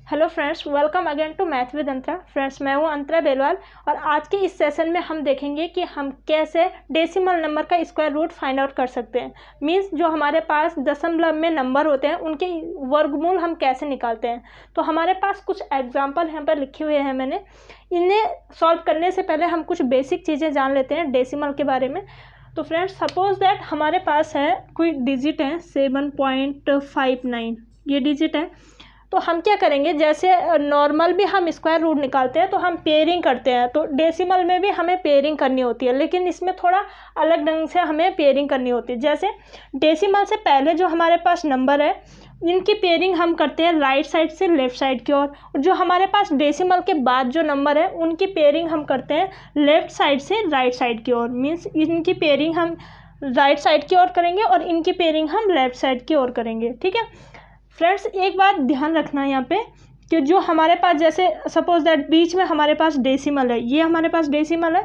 Hello friends, welcome again to math with Antara. Friends, मैं हूं अंतरा बेलवाल और आज के इस सेशन में हम देखेंगे कि हम कैसे डेसिमल नंबर का स्क्वायर रूट फाइंड आउट कर सकते हैं। मींस जो हमारे पास दशमलव में नंबर होते हैं उनके वर्गमूल हम कैसे निकालते हैं। तो हमारे पास कुछ एग्जाम्पल यहाँ पर लिखे हुए हैं मैंने। इन्हें सॉल्व करने से पहले हम कुछ बेसिक चीज़ें जान लेते हैं डेसिमल के बारे में। तो फ्रेंड्स, सपोज दैट हमारे पास है कोई डिजिट है 7.59, ये डिजिट है। तो हम क्या करेंगे, जैसे नॉर्मल भी हम स्क्वायर रूट निकालते हैं तो हम पेयरिंग करते हैं, तो डेसिमल में भी हमें पेयरिंग करनी होती है, लेकिन इसमें थोड़ा अलग ढंग से हमें पेयरिंग करनी होती है। जैसे डेसिमल से पहले जो हमारे पास नंबर है इनकी पेयरिंग हम करते हैं राइट साइड से लेफ़्ट साइड की ओर, और जो हमारे पास डेसिमल के बाद जो नंबर है उनकी पेयरिंग हम करते हैं लेफ़्ट साइड से राइट साइड की ओर। मीन्स इनकी पेयरिंग हम राइट साइड की ओर करेंगे और इनकी पेयरिंग हम लेफ़्ट साइड की ओर करेंगे। ठीक है फ्रेंड्स, एक बात ध्यान रखना है यहाँ पे कि जो हमारे पास जैसे सपोज दैट बीच में हमारे पास डेसिमल है, ये हमारे पास डेसिमल है,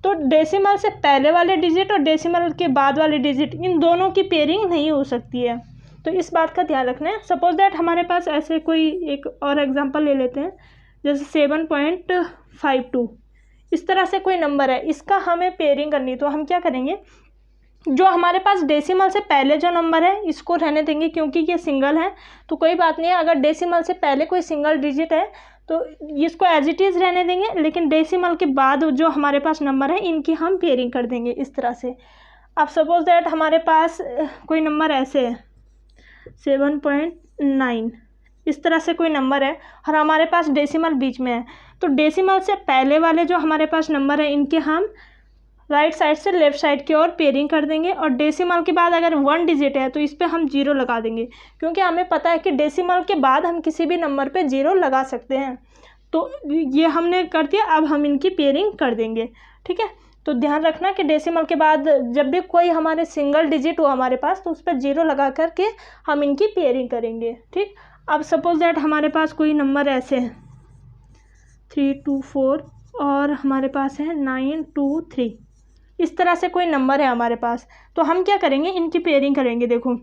तो डेसिमल से पहले वाले डिजिट और डेसिमल के बाद वाले डिजिट इन दोनों की पेयरिंग नहीं हो सकती है। तो इस बात का ध्यान रखना है। सपोज दैट हमारे पास ऐसे कोई एक और एग्जांपल ले लेते हैं, जैसे 7.52, इस तरह से कोई नंबर है, इसका हमें पेयरिंग करनी। तो हम क्या करेंगे, जो हमारे पास डेसिमल से पहले जो नंबर है इसको रहने देंगे क्योंकि ये सिंगल है, तो कोई बात नहीं है। अगर डेसिमल से पहले कोई सिंगल डिजिट है तो इसको एज इट इज़ रहने देंगे, लेकिन डेसिमल के बाद जो हमारे पास नंबर है इनकी हम पेयरिंग कर देंगे इस तरह से। अब सपोज दैट हमारे पास कोई नंबर ऐसे है 7.9, इस तरह से कोई नंबर है और हमारे पास डेसिमल बीच में है, तो डेसिमल से पहले वाले जो हमारे पास नंबर है इनके हम राइट साइड से लेफ़्ट साइड की ओर पेयरिंग कर देंगे। और डेसिमल के बाद अगर 1 डिजिट है तो इस पर हम 0 लगा देंगे, क्योंकि हमें पता है कि डेसिमल के बाद हम किसी भी नंबर पे 0 लगा सकते हैं। तो ये हमने कर दिया, अब हम इनकी पेयरिंग कर देंगे। ठीक है, तो ध्यान रखना कि डेसिमल के बाद जब भी कोई हमारे सिंगल डिजिट हो हमारे पास तो उस पर 0 लगा करके हम इनकी पेयरिंग करेंगे। ठीक, अब सपोज दैट हमारे पास कोई नंबर ऐसे है 324 और हमारे पास है 923, इस तरह से कोई नंबर है हमारे पास, तो हम क्या करेंगे, इनकी पेयरिंग करेंगे। देखो,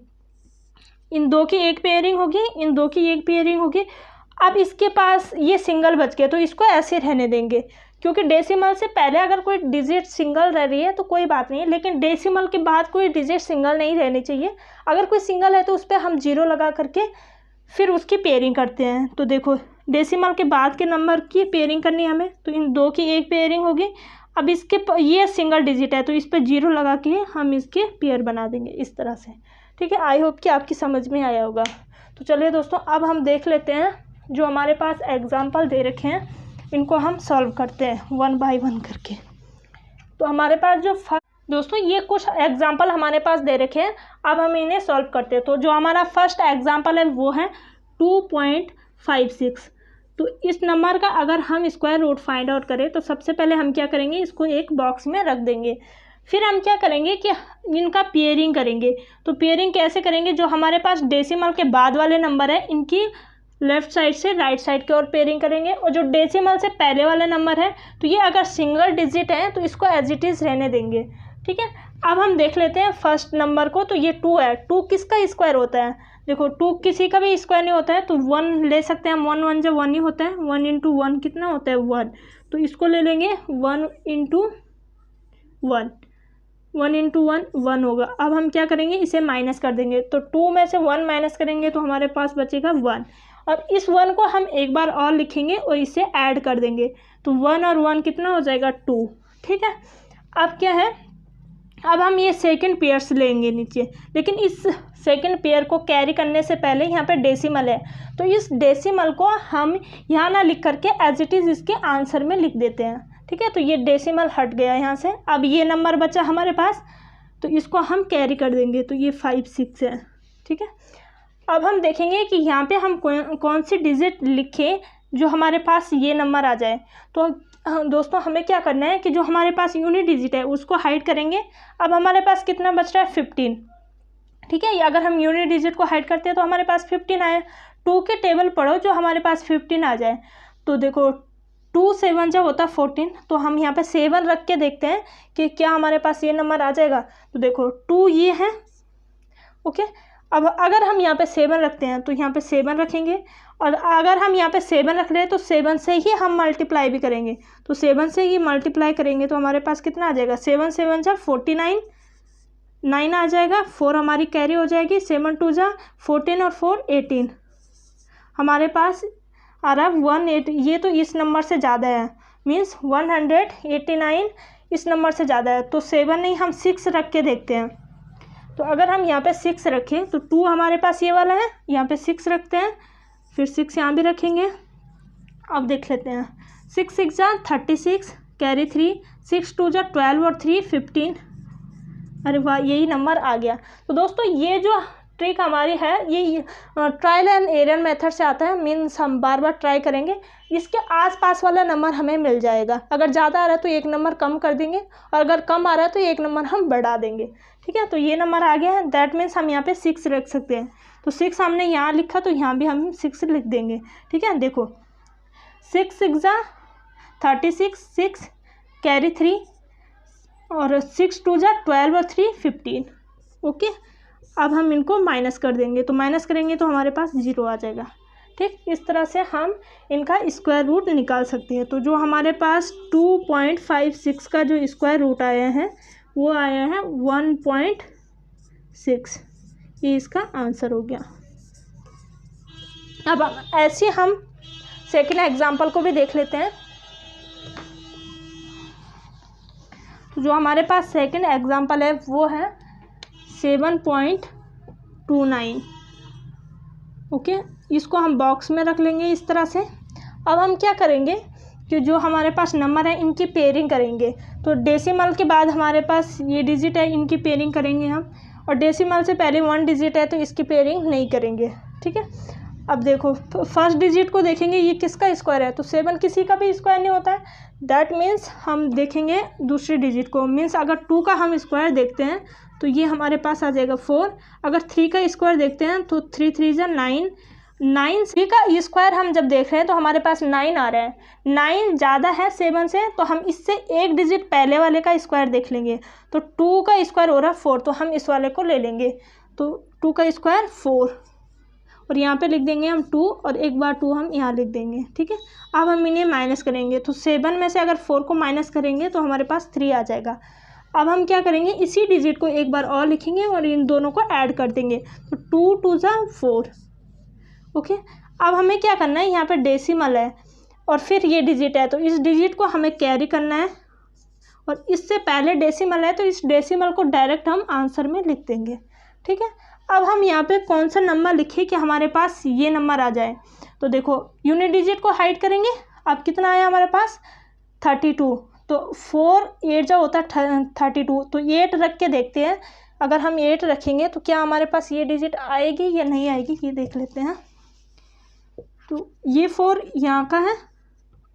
इन दो की एक पेयरिंग होगी, इन दो की एक पेयरिंग होगी। अब इसके पास ये सिंगल बच गया तो इसको ऐसे रहने देंगे, क्योंकि डेसिमल से पहले अगर कोई डिजिट सिंगल रह रही है तो कोई बात नहीं है, लेकिन डेसिमल के बाद कोई डिजिट सिंगल नहीं रहनी चाहिए। अगर कोई सिंगल है तो उस पर हम 0 लगा करके फिर उसकी पेयरिंग करते हैं। तो देखो, डेसिमल के बाद के नंबर की पेयरिंग करनी है हमें, तो इन दो की एक पेयरिंग होगी। अब इसके ये सिंगल डिजिट है तो इस पर 0 लगा के हम इसके पेयर बना देंगे इस तरह से। ठीक है, आई होप कि आपकी समझ में आया होगा। तो चलिए दोस्तों, अब हम देख लेते हैं जो हमारे पास एग्जाम्पल दे रखे हैं इनको हम सॉल्व करते हैं 1 बाय 1 करके। तो हमारे पास जो दोस्तों ये कुछ एग्जाम्पल हमारे पास दे रखे हैं, अब हम इन्हें सॉल्व करते हैं। तो जो हमारा फर्स्ट एग्जाम्पल है वो है 2.56। तो इस नंबर का अगर हम स्क्वायर रूट फाइंड आउट करें तो सबसे पहले हम क्या करेंगे, इसको एक बॉक्स में रख देंगे। फिर हम क्या करेंगे कि इनका पेयरिंग करेंगे। तो पेयरिंग कैसे करेंगे, जो हमारे पास डेसिमल के बाद वाले नंबर है इनकी लेफ़्ट साइड से राइट साइड की ओर पेयरिंग करेंगे, और जो डेसिमल से पहले वाले नंबर है तो ये अगर सिंगल डिजिट है तो इसको एज इट इज़ रहने देंगे। ठीक है, अब हम देख लेते हैं फर्स्ट नंबर को। तो ये 2 है, 2 किसका स्क्वायर होता है, देखो 2 किसी का भी स्क्वायर नहीं होता है, तो 1 ले सकते हैं हम। 1 1 जब 1 ही होता है, 1 × 1 कितना होता है 1, तो इसको ले लेंगे 1 × 1, 1 × 1 1 होगा। अब हम क्या करेंगे, इसे माइनस कर देंगे। तो 2 में से 1 माइनस करेंगे तो हमारे पास बचेगा 1, और इस 1 को हम एक बार और लिखेंगे और इसे ऐड कर देंगे, तो 1 और 1 कितना हो जाएगा 2। ठीक है, अब क्या है, अब हम ये सेकंड पेयर्स लेंगे नीचे, लेकिन इस सेकंड पेयर को कैरी करने से पहले यहाँ पे डेसिमल है, तो इस डेसिमल को हम यहाँ ना लिख करके एज इट इज़ इसके आंसर में लिख देते हैं। ठीक है, तो ये डेसिमल हट गया यहाँ से। अब ये नंबर बचा हमारे पास, तो इसको हम कैरी कर देंगे, तो ये 5 6 है। ठीक है, अब हम देखेंगे कि यहाँ पे हम कौन सी डिजिट लिखें जो हमारे पास ये नंबर आ जाए। तो दोस्तों हमें क्या करना है कि जो हमारे पास यूनिट डिजिट है उसको हाइड करेंगे। अब हमारे पास कितना बच रहा है 15। ठीक है, अगर हम यूनिट डिजिट को हाइड करते हैं तो हमारे पास 15 आए। 2 के टेबल पढ़ो जो हमारे पास 15 आ जाए। तो देखो 2 7 जब होता है 14, तो हम यहाँ पे 7 रख के देखते हैं कि क्या हमारे पास ये नंबर आ जाएगा। तो देखो 2 ये है, ओके। अब अगर हम यहाँ पे 7 रखते हैं तो यहाँ पे 7 रखेंगे, और अगर हम यहाँ पे 7 रख रहे हैं तो 7 से ही हम मल्टीप्लाई भी करेंगे, तो 7 से ही मल्टीप्लाई करेंगे तो हमारे पास कितना आ जाएगा, 7 7 जा 49, 9 आ जाएगा, 4 हमारी कैरी हो जाएगी, 7 2 जा 14 और 4 18, हमारे पास आ रहा है 18। ये तो इस नंबर से ज़्यादा है, मीन्स 189 इस नंबर से ज़्यादा है, तो 7 नहीं हम 6 रख के देखते हैं। तो अगर हम यहाँ पे 6 रखें तो 2 हमारे पास ये वाला है, यहाँ पे 6 रखते हैं, फिर 6 यहाँ भी रखेंगे। अब देख लेते हैं, 6 6 जा 36, कैरी 3, 6 2 जा 12 और 3 15। अरे वाह, यही नंबर आ गया। तो दोस्तों ये जो ट्रिक हमारी है ये ट्रायल एंड एरर मेथड से आता है, मीन्स हम बार बार ट्राई करेंगे, इसके आसपास वाला नंबर हमें मिल जाएगा। अगर ज़्यादा आ रहा है तो एक नंबर कम कर देंगे, और अगर कम आ रहा है तो एक नंबर हम बढ़ा देंगे। ठीक है, तो ये नंबर आ गया है, दैट मीन्स हम यहाँ पे 6 रख सकते हैं। तो 6 हमने यहाँ लिखा तो यहाँ भी हम 6 लिख देंगे। ठीक है, देखो 6 6 जा 36, 6 कैरी 3 और 6 2 जा 12 और 3 15। ओके, अब हम इनको माइनस कर देंगे, तो माइनस करेंगे तो हमारे पास 0 आ जाएगा। ठीक, इस तरह से हम इनका स्क्वायर रूट निकाल सकते हैं। तो जो हमारे पास 2.56 का जो स्क्वायर रूट आया है वो आया है 1.6, ये इसका आंसर हो गया। अब ऐसे हम सेकेंड एग्जाम्पल को भी देख लेते हैं। तो जो हमारे पास सेकेंड एग्जाम्पल है वो है 7.29। ओके, इसको हम बॉक्स में रख लेंगे इस तरह से। अब हम क्या करेंगे कि जो हमारे पास नंबर है इनकी पेयरिंग करेंगे। तो डेसिमल के बाद हमारे पास ये डिजिट है, इनकी पेयरिंग करेंगे हम, और डेसिमल से पहले 1 डिजिट है तो इसकी पेयरिंग नहीं करेंगे। ठीक है, अब देखो फर्स्ट डिजिट को देखेंगे, ये किसका स्क्वायर है, तो 7 किसी का भी स्क्वायर नहीं होता है। दैट मीन्स हम देखेंगे दूसरी डिजिट को, मीन्स अगर 2 का हम स्क्वायर देखते हैं तो ये हमारे पास आ जाएगा 4। अगर 3 का स्क्वायर देखते हैं तो 3 3 जा 9, 9 3 का स्क्वायर हम जब देख रहे हैं तो हमारे पास 9 आ रहा है। 9 ज़्यादा है 7 से, तो हम इससे एक डिजिट पहले वाले का स्क्वायर देख लेंगे। तो 2 का स्क्वायर हो रहा है 4, तो हम इस वाले को ले लेंगे। तो 2 का स्क्वायर 4, और यहाँ पे लिख देंगे हम 2, और एक बार 2 हम यहाँ लिख देंगे। ठीक है, अब हम इन्हें माइनस करेंगे। तो 7 में से अगर 4 को माइनस करेंगे तो हमारे पास 3 आ जाएगा। अब हम क्या करेंगे, इसी डिजिट को एक बार और लिखेंगे और इन दोनों को ऐड कर देंगे। तो 2 2 जा 4। ओके, अब हमें क्या करना है, यहाँ पे डेसिमल है और फिर ये डिजिट है, तो इस डिजिट को हमें कैरी करना है, और इससे पहले डेसिमल है तो इस डेसिमल को डायरेक्ट हम आंसर में लिख देंगे। ठीक है, अब हम यहाँ पे कौन सा नंबर लिखें कि हमारे पास ये नंबर आ जाए। तो देखो यूनिट डिजिट को हाइड करेंगे। अब कितना आया हमारे पास 32, तो 4 8 जो होता है 32, तो 8 रख के देखते हैं। अगर हम 8 रखेंगे तो क्या हमारे पास ये डिजिट आएगी या नहीं आएगी, ये देख लेते हैं। तो ये 4 यहाँ का है।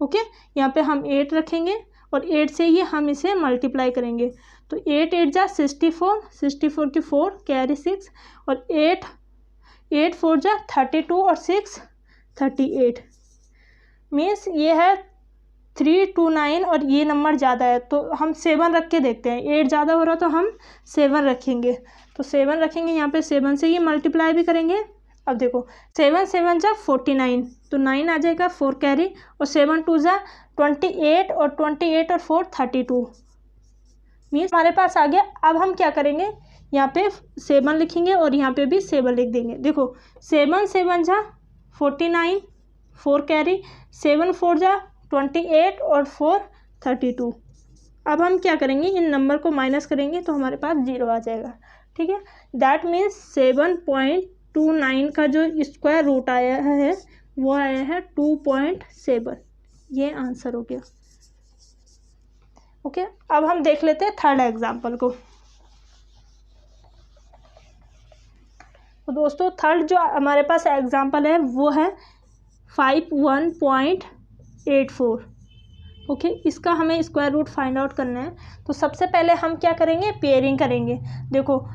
ओके, यहाँ पे हम 8 रखेंगे और 8 से ही हम इसे मल्टीप्लाई करेंगे। तो 8 8 जा 64, 64 की 4 कैरी 6, और 8 4 जा 32 और 6 38, मीन्स ये है 329, और ये नंबर ज़्यादा है तो हम 7 रख के देखते हैं। 8 ज़्यादा हो रहा तो हम 7 रखेंगे। तो 7 रखेंगे, यहाँ पे 7 से ही मल्टीप्लाई भी करेंगे। अब देखो 7 7 जा 49, तो 9 आ जाएगा, 4 कैरी, और 7 2 जा 28, और 28 और 4 32, मीन्स हमारे पास आ गया। अब हम क्या करेंगे, यहाँ पे 7 लिखेंगे और यहाँ पे भी 7 लिख देंगे। देखो 7 7 जा 49, 4 कैरी, 7 4 जा 28 और 4 32। अब हम क्या करेंगे, इन नंबर को माइनस करेंगे तो हमारे पास 0 आ जाएगा। ठीक है, दैट मीन्स 7.29 का जो स्क्वायर रूट आया है वो आया है 2.7, ये आंसर हो गया। ओके, अब हम देख लेते हैं थर्ड एग्जाम्पल को। तो दोस्तों थर्ड जो हमारे पास एग्जाम्पल है वो है 51.84। ओके, इसका हमें स्क्वायर रूट फाइंड आउट करना है। तो सबसे पहले हम क्या करेंगे, पेयरिंग करेंगे। देखो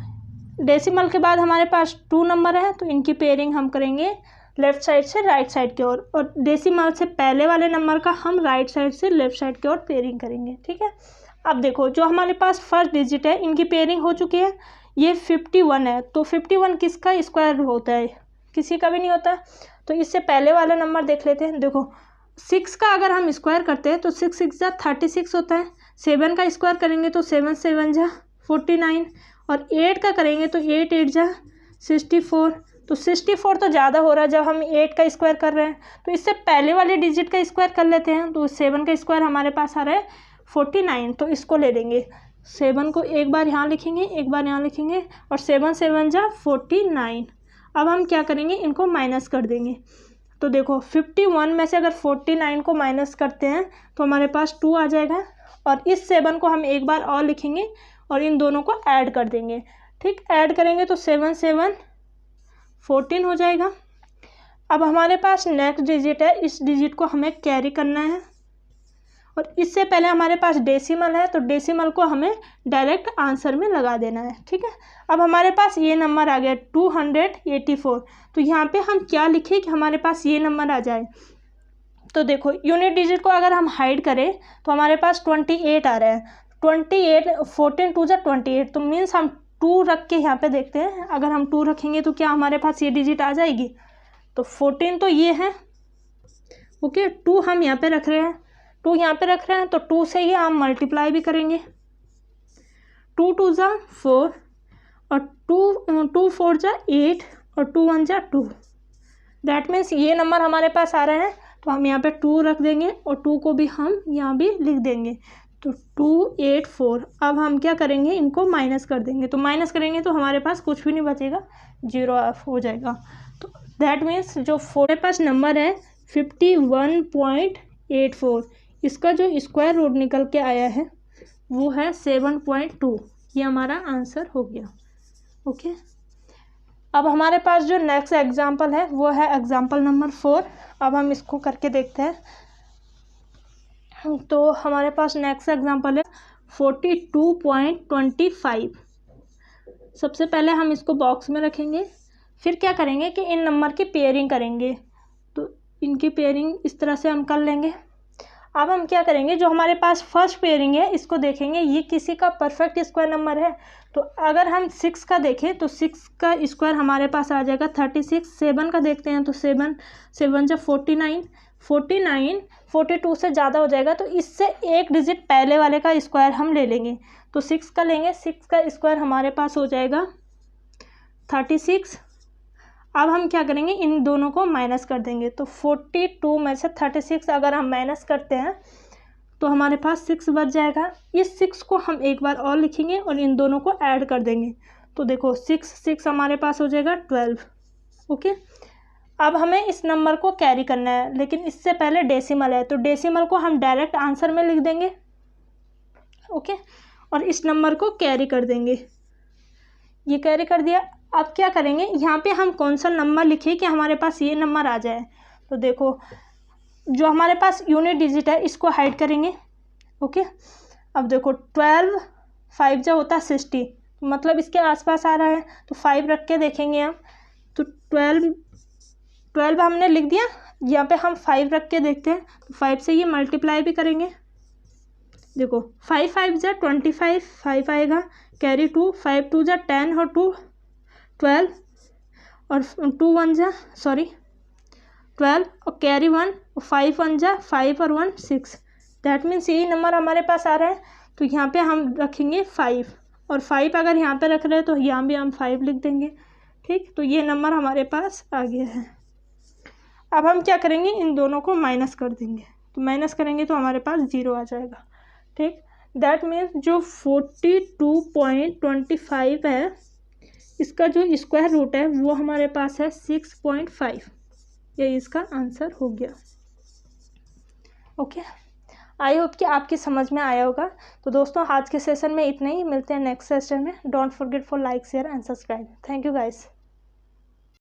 डेसिमल के बाद हमारे पास 2 नंबर है तो इनकी पेयरिंग हम करेंगे लेफ़्ट साइड से राइट साइड की ओर, और डेसिमल से पहले वाले नंबर का हम राइट साइड से लेफ़्ट साइड की ओर पेयरिंग करेंगे। ठीक है, अब देखो जो हमारे पास फर्स्ट डिजिट है इनकी पेयरिंग हो चुकी है, ये 51 है। तो 51 किसका स्क्वायर होता है, किसी का भी नहीं होता। तो इससे पहले वाला नंबर देख लेते हैं। देखो 6 का अगर हम स्क्वायर करते हैं तो 6 6 जा 36 होता है। 7 का स्क्वायर करेंगे तो 7 7 जा 49, और 8 का करेंगे तो 8 8 जा 64। तो 64 तो ज़्यादा हो रहा है जब हम 8 का स्क्वायर कर रहे हैं, तो इससे पहले वाले डिजिट का स्क्वायर कर लेते हैं। तो 7 का स्क्वायर हमारे पास आ रहा है 49, तो इसको ले लेंगे। 7 को एक बार यहाँ लिखेंगे, एक बार यहाँ लिखेंगे, और 7 7 जा 49। अब हम क्या करेंगे, इनको माइनस कर देंगे। तो देखो 51 में से अगर 49 को माइनस करते हैं तो हमारे पास 2 आ जाएगा, और इस 7 को हम एक बार और लिखेंगे और इन दोनों को ऐड कर देंगे। ठीक, ऐड करेंगे तो 7 7 14 हो जाएगा। अब हमारे पास नेक्स्ट डिजिट है, इस डिजिट को हमें कैरी करना है, और इससे पहले हमारे पास डेसिमल है, तो डेसिमल को हमें डायरेक्ट आंसर में लगा देना है। ठीक है, अब हमारे पास ये नंबर आ गया 284। तो यहाँ पे हम क्या लिखें कि हमारे पास ये नंबर आ जाए। तो देखो यूनिट डिजिट को अगर हम हाइड करें तो हमारे पास 28 आ रहा है। 28 14 2 जा 28, तो मीन्स हम 2 रख के यहाँ पे देखते हैं। अगर हम 2 रखेंगे तो क्या हमारे पास ये डिजिट आ जाएगी। तो 14 तो ये है, ओके। 2 हम यहाँ पे रख रहे हैं, 2 यहाँ पे रख रहे हैं, तो 2 से ही हम मल्टीप्लाई भी करेंगे। 2 2 जा 4, और 2 4 जा 8, और 2 1 जा 2। दैट मीन्स ये नंबर हमारे पास आ रहे हैं, तो हम यहाँ पे 2 रख देंगे, और 2 को भी हम यहाँ भी लिख देंगे। तो 284। अब हम क्या करेंगे, इनको माइनस कर देंगे। तो माइनस करेंगे तो हमारे पास कुछ भी नहीं बचेगा, 0 हो जाएगा। तो दैट मीन्स जो हमारे पास नंबर है 51.84, इसका जो स्क्वायर रूट निकल के आया है वो है 7.2। ये हमारा आंसर हो गया, ओके। अब हमारे पास जो नेक्स्ट एग्जांपल है वो है एग्जांपल नंबर 4। अब हम इसको करके देखते हैं। तो हमारे पास नेक्स्ट एग्जांपल है 42.25। सबसे पहले हम इसको बॉक्स में रखेंगे, फिर क्या करेंगे कि इन नंबर की पेयरिंग करेंगे। तो इनकी पेयरिंग इस तरह से हम कर लेंगे। अब हम क्या करेंगे, जो हमारे पास फर्स्ट पेयरिंग है इसको देखेंगे, ये किसी का परफेक्ट स्क्वायर नंबर है। तो अगर हम 6 का देखें तो 6 का स्क्वायर हमारे पास आ जाएगा 36। 7 का देखते हैं तो 7 7 जा 49, 49 42 से ज़्यादा हो जाएगा, तो इससे एक डिजिट पहले वाले का स्क्वायर हम ले लेंगे। तो 6 का लेंगे, 6 का स्क्वायर हमारे पास हो जाएगा 36। अब हम क्या करेंगे, इन दोनों को माइनस कर देंगे। तो 42 में से 36 अगर हम माइनस करते हैं तो हमारे पास 6 बच जाएगा। इस 6 को हम एक बार और लिखेंगे और इन दोनों को ऐड कर देंगे। तो देखो 6 6 हमारे पास हो जाएगा 12, ओके। अब हमें इस नंबर को कैरी करना है, लेकिन इससे पहले डेसिमल है, तो डेसिमल को हम डायरेक्ट आंसर में लिख देंगे, ओके, और इस नंबर को कैरी कर देंगे। ये कैरी कर दिया। अब क्या करेंगे, यहाँ पे हम कौन सा नंबर लिखें कि हमारे पास ये नंबर आ जाए। तो देखो जो हमारे पास यूनिट डिजिट है इसको हाइड करेंगे, ओके। अब देखो 12 5 जो होता है 60, मतलब इसके आसपास आ रहा है, तो 5 रख के देखेंगे हम। तो 12 हमने लिख दिया, यहाँ पे हम 5 रख के देखते हैं। तो 5 से ये मल्टीप्लाई भी करेंगे। देखो 5 5 जा 25, 5 आएगा, कैरी 2, 5 2 जा 10 और 2 12, और 2 1 जा 12, और कैरी 1, 5 1 जा 5 और 1 6। दैट मीन्स यही नंबर हमारे पास आ रहा है। तो यहाँ पे हम रखेंगे 5, और 5 अगर यहाँ पे रख रहे हैं तो यहाँ भी हम 5 लिख देंगे, ठीक। तो ये नंबर हमारे पास आ गया है। अब हम क्या करेंगे, इन दोनों को माइनस कर देंगे। तो माइनस करेंगे तो हमारे पास 0 आ जाएगा, ठीक। दैट मीन्स जो 42.25 है इसका जो स्क्वायर रूट है वो हमारे पास है 6.5। ये इसका आंसर हो गया, ओके। आई होप कि आपकी समझ में आया होगा। तो दोस्तों आज के सेशन में इतना ही, मिलते हैं नेक्स्ट सेशन में। Don't forget for like share and subscribe. Thank you guys.